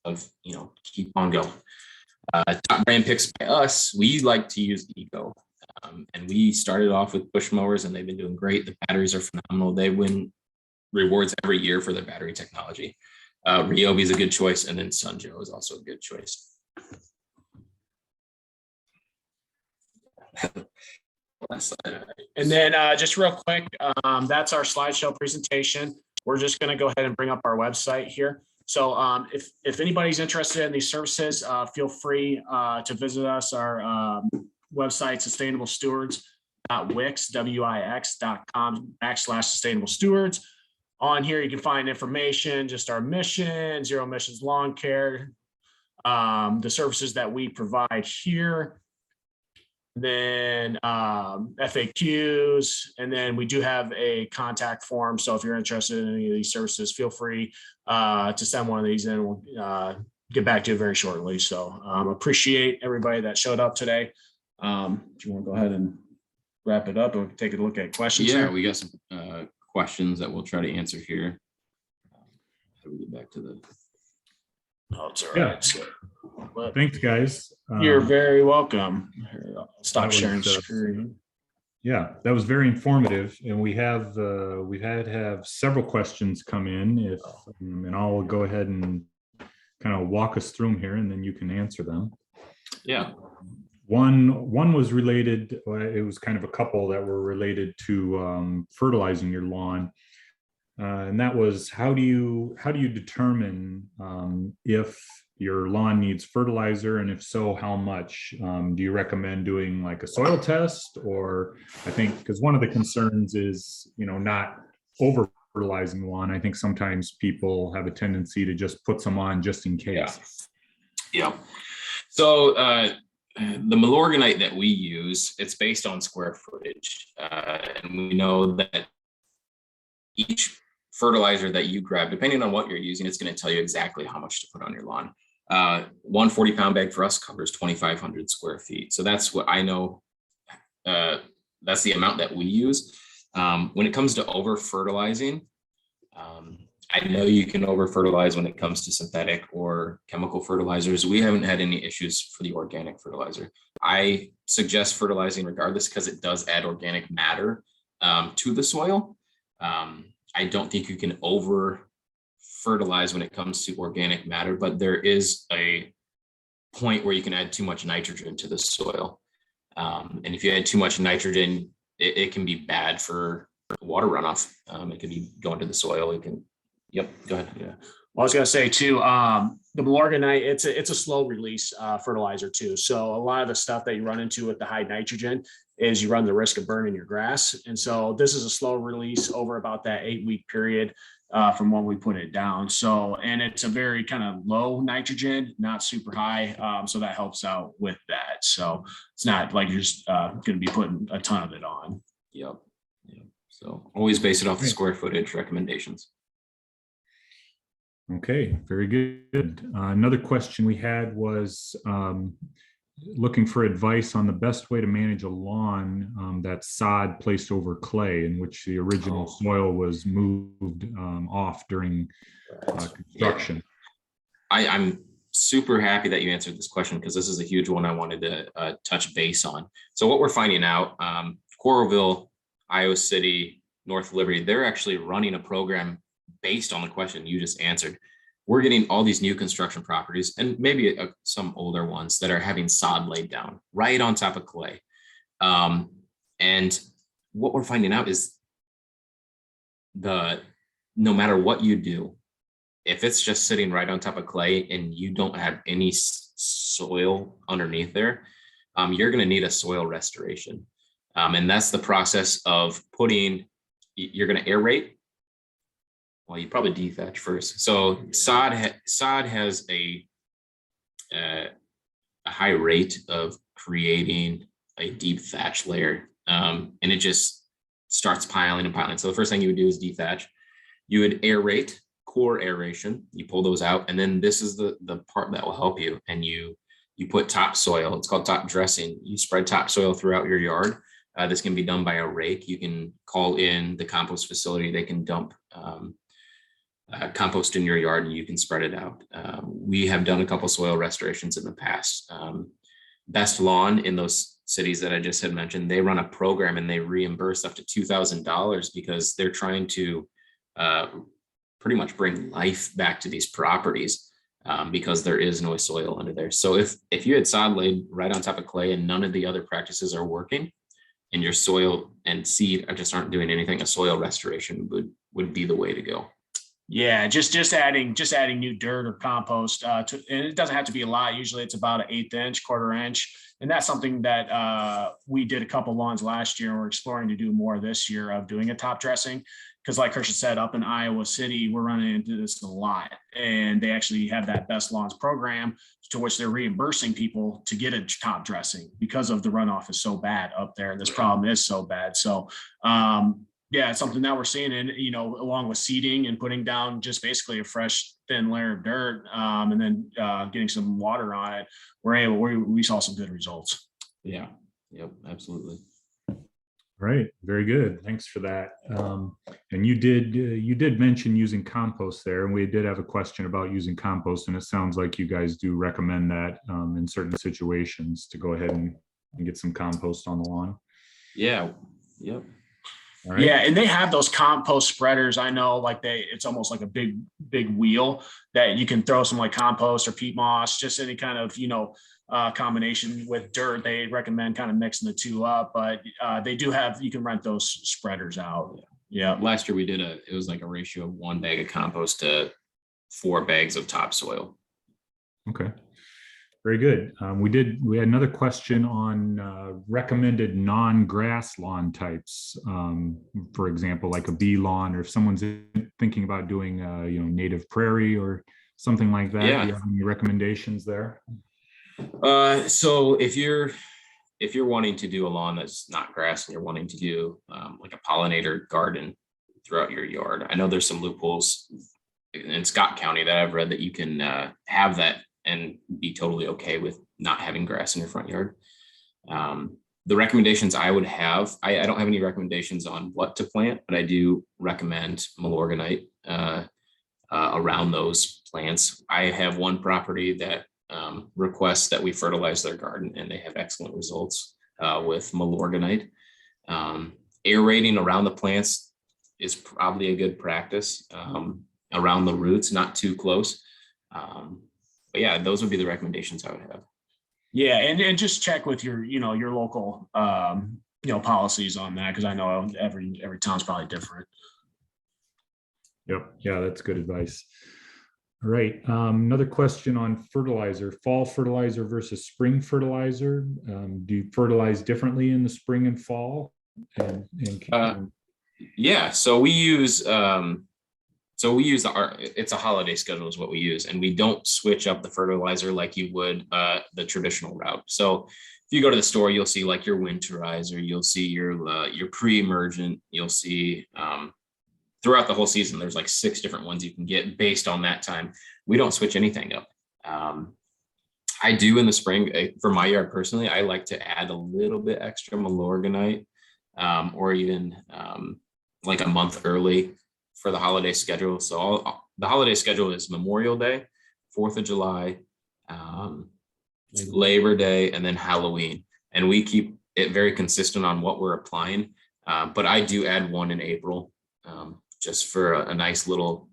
of keep on going. Top brand picks by us. We like to use Eco, and we started off with push mowers, and they've been doing great. The batteries are phenomenal. They win rewards every year for their battery technology. Ryobi is a good choice, and then Sunjo is also a good choice. And then just real quick, that's our slideshow presentation. We're just going to go ahead and bring up our website here. So if anybody's interested in these services, feel free to visit us. Our website, Sustainable Stewards. Wix.com/Sustainable Stewards. On here, you can find information, just our mission, zero emissions lawn care, the services that we provide here, then FAQs, and then we do have a contact form. So if you're interested in any of these services, feel free to send one of these in. We'll get back to you very shortly. So appreciate everybody that showed up today. Do you want to go ahead and wrap it up and take a look at questions? Yeah, here? we got some questions that we'll try to answer here. How do we get back to the? Oh, it's all right. Yeah. So, Thanks, guys. you're very welcome. Here, I'll stop that sharing was, screen. Yeah, that was very informative, and we've had to have several questions come in. And I'll go ahead and kind of walk us through them here, and then you can answer them. Yeah. one was related, it was kind of a couple that were related to fertilizing your lawn. And that was, how do you determine if your lawn needs fertilizer, and if so, how much? Do you recommend doing like a soil test? Or I think, because one of the concerns is, not over fertilizing the lawn. I think sometimes people have a tendency to just put some on just in case. Yeah. So the Milorganite that we use, it's based on square footage. And we know that each fertilizer that you grab, depending on what you're using, it's going to tell you exactly how much to put on your lawn. 1 40-pound bag for us covers 2,500 square feet. So that's what I know. That's the amount that we use. When it comes to over fertilizing, I know you can over fertilize when it comes to synthetic or chemical fertilizers. We haven't had any issues for the organic fertilizer. I suggest fertilizing regardless, because it does add organic matter to the soil. I don't think you can over fertilize when it comes to organic matter, but there is a point where you can add too much nitrogen to the soil. And if you add too much nitrogen, it can be bad for water runoff. It can be going to the soil. It can, yep, go ahead. Yeah. Well, I was going to say too, the Milorganite, it's a slow release fertilizer too. So a lot of the stuff that you run into with the high nitrogen is you run the risk of burning your grass. And so this is a slow release over about that 8-week period from when we put it down. So, and it's a very kind of low nitrogen, not super high. So that helps out with that. So it's not like you're just going to be putting a ton of it on. Yep. So always base it off the square footage recommendations. Okay, very good. Another question we had was looking for advice on the best way to manage a lawn that's sod placed over clay, in which the original soil was moved off during construction. Yeah. I'm super happy that you answered this question, because this is a huge one I wanted to touch base on. So what we're finding out, Coralville, Iowa City, North Liberty, they're actually running a program based on the question you just answered. We're getting all these new construction properties, and maybe some older ones, that are having sod laid down right on top of clay. And what we're finding out is no matter what you do, if it's just sitting right on top of clay and you don't have any soil underneath there, you're going to need a soil restoration. And that's the process of you're going to aerate. Well, you probably dethatch first. So sod has a high rate of creating a deep thatch layer, and it just starts piling and piling. So the first thing you would do is dethatch. You would aerate, core aeration. You pull those out, and then this is the part that will help you. And you put topsoil. It's called top dressing. You spread topsoil throughout your yard. This can be done by a rake. You can call in the compost facility. They can dump compost in your yard, and you can spread it out. We have done a couple soil restorations in the past. Best Lawn, in those cities that I just had mentioned, they run a program and they reimburse up to $2,000 because they're trying to pretty much bring life back to these properties because there is no soil under there. So if you had sod laid right on top of clay and none of the other practices are working, and your soil and seed just aren't doing anything, a soil restoration would be the way to go. Yeah, just adding new dirt or compost and it doesn't have to be a lot. Usually it's about an 1/8 inch, 1/4 inch. And that's something that we did a couple lawns last year. We're exploring to do more this year of doing a top dressing. Because like Christian said, up in Iowa City, we're running into this a lot. And they actually have that Best Lawns program to which they're reimbursing people to get a top dressing because of the runoff is so bad up there. This problem is so bad. So yeah, it's something that we're seeing, and along with seeding and putting down just basically a fresh thin layer of dirt, and then getting some water on it, we saw some good results. Yeah. Yep. Absolutely. Right. Very good. Thanks for that. And you did mention using compost there, and we did have a question about using compost, and it sounds like you guys do recommend that in certain situations to go ahead and get some compost on the lawn. Yeah. Yep. Right. Yeah, and they have those compost spreaders. I know, like it's almost like a big wheel that you can throw some like compost or peat moss, just any kind of combination with dirt. They recommend kind of mixing the two up, but they do have, you can rent those spreaders out. Yeah. Last year we did it was like a ratio of 1 bag of compost to 4 bags of topsoil. Okay. Very good. We had another question on recommended non-grass lawn types. For example, like a bee lawn, or if someone's thinking about doing native prairie or something like that. Yeah. Do you have any recommendations there? So if you're wanting to do a lawn that's not grass and you're wanting to do like a pollinator garden throughout your yard, I know there's some loopholes in Scott County that I've read that you can have that and be totally okay with not having grass in your front yard. The recommendations I would have, I don't have any recommendations on what to plant, but I do recommend Milorganite around those plants. I have one property that requests that we fertilize their garden, and they have excellent results with Milorganite. Aerating around the plants is probably a good practice, around the roots, not too close. But yeah, those would be the recommendations I would have. Yeah, and just check with your local policies on that, because I know every town's probably different. Yep. Yeah, that's good advice. All right. Another question on fertilizer, fall fertilizer versus spring fertilizer. Do you fertilize differently in the spring and fall? Yeah, so we use it's a holiday schedule is what we use, and we don't switch up the fertilizer like you would the traditional route. So if you go to the store, you'll see like your winterizer, you'll see your pre-emergent, you'll see throughout the whole season, there's like 6 different ones you can get based on that time. We don't switch anything up. I do in the spring for my yard personally. I like to add a little bit extra Milorganite, or even like a month early for the holiday schedule. So the holiday schedule is Memorial Day, 4th of July, Labor Day, and then Halloween. And we keep it very consistent on what we're applying. But I do add one in April, just for a nice little,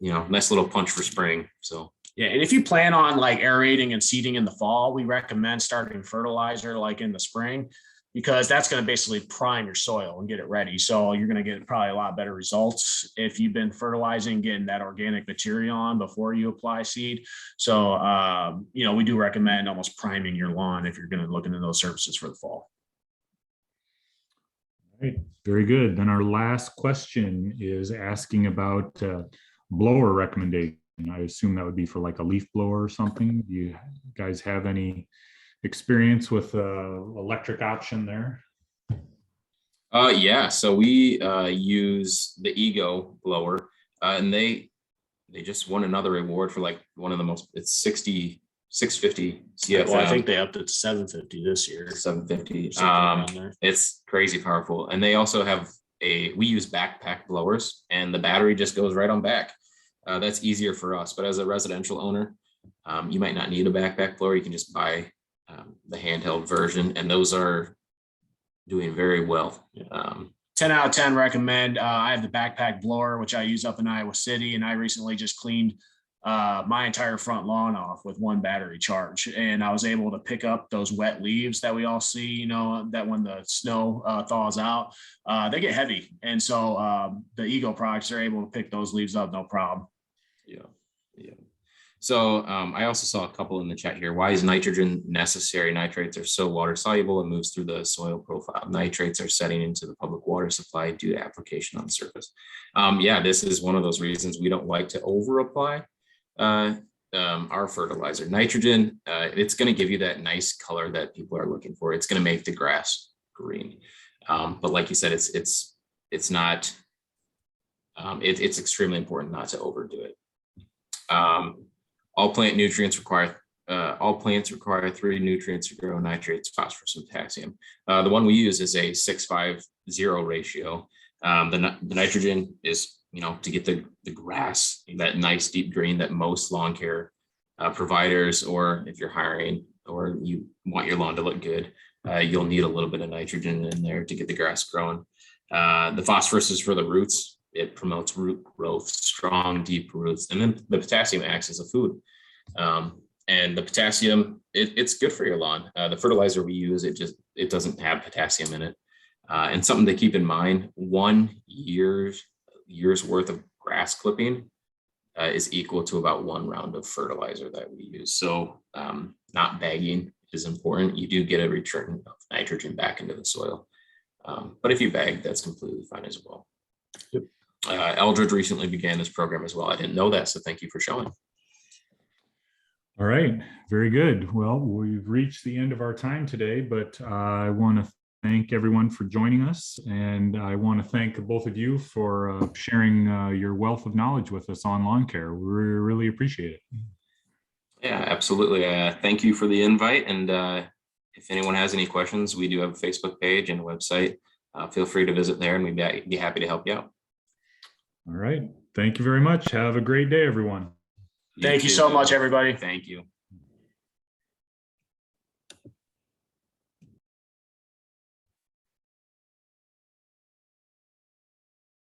nice little punch for spring. So. Yeah, and if you plan on like aerating and seeding in the fall, we recommend starting fertilizer like in the spring, because that's going to basically prime your soil and get it ready. So you're going to get probably a lot better results if you've been fertilizing, getting that organic material on before you apply seed. So, we do recommend almost priming your lawn if you're going to look into those services for the fall. All right, very good. Then our last question is asking about blower recommendation. I assume that would be for like a leaf blower or something. Do you guys have any experience with electric option there? Yeah, so we use the Ego blower, and they just won another award for like one of the most, it's 650 CFM. Well, I think they upped it to 750 this year. 750. It's crazy powerful. And they also have we use backpack blowers, and the battery just goes right on back. That's easier for us, but as a residential owner, you might not need a backpack blower. You can just buy the handheld version, and those are doing very well. 10 out of 10 recommend. I have the backpack blower, which I use up in Iowa City, and I recently just cleaned my entire front lawn off with one battery charge, and I was able to pick up those wet leaves that we all see, that when the snow thaws out, they get heavy, and so the Ego products are able to pick those leaves up no problem. Yeah. So I also saw a couple in the chat here. Why is nitrogen necessary? Nitrates are so water soluble and moves through the soil profile. Nitrates are setting into the public water supply due to application on the surface. Yeah, this is one of those reasons we don't like to over apply our fertilizer. Nitrogen, it's going to give you that nice color that people are looking for. It's going to make the grass green. But like you said, it's not, it's extremely important not to overdo it. All plants require 3 nutrients to grow: nitrates, phosphorus, and potassium. The one we use is a 6:5:0 ratio. The nitrogen is, to get the grass, that nice deep green that most lawn care providers, or if you're hiring or you want your lawn to look good, you'll need a little bit of nitrogen in there to get the grass growing. The phosphorus is for the roots. It promotes root growth, strong, deep roots. And then the potassium acts as a food. And the potassium, it's good for your lawn. The fertilizer we use, it doesn't have potassium in it. And something to keep in mind, 1 year's worth of grass clipping is equal to about 1 round of fertilizer that we use. So not bagging is important. You do get a return of nitrogen back into the soil. But if you bag, that's completely fine as well. Yep. Eldridge recently began this program as well. I didn't know that, so thank you for showing. All right, very good. Well, we've reached the end of our time today, but I want to thank everyone for joining us. And I want to thank both of you for sharing your wealth of knowledge with us on lawn care. We really appreciate it. Yeah, absolutely. Thank you for the invite. And if anyone has any questions, we do have a Facebook page and a website. Feel free to visit there and we'd be happy to help you out. All right. Thank you very much. Have a great day, everyone. Thank you so much, everybody. Thank you.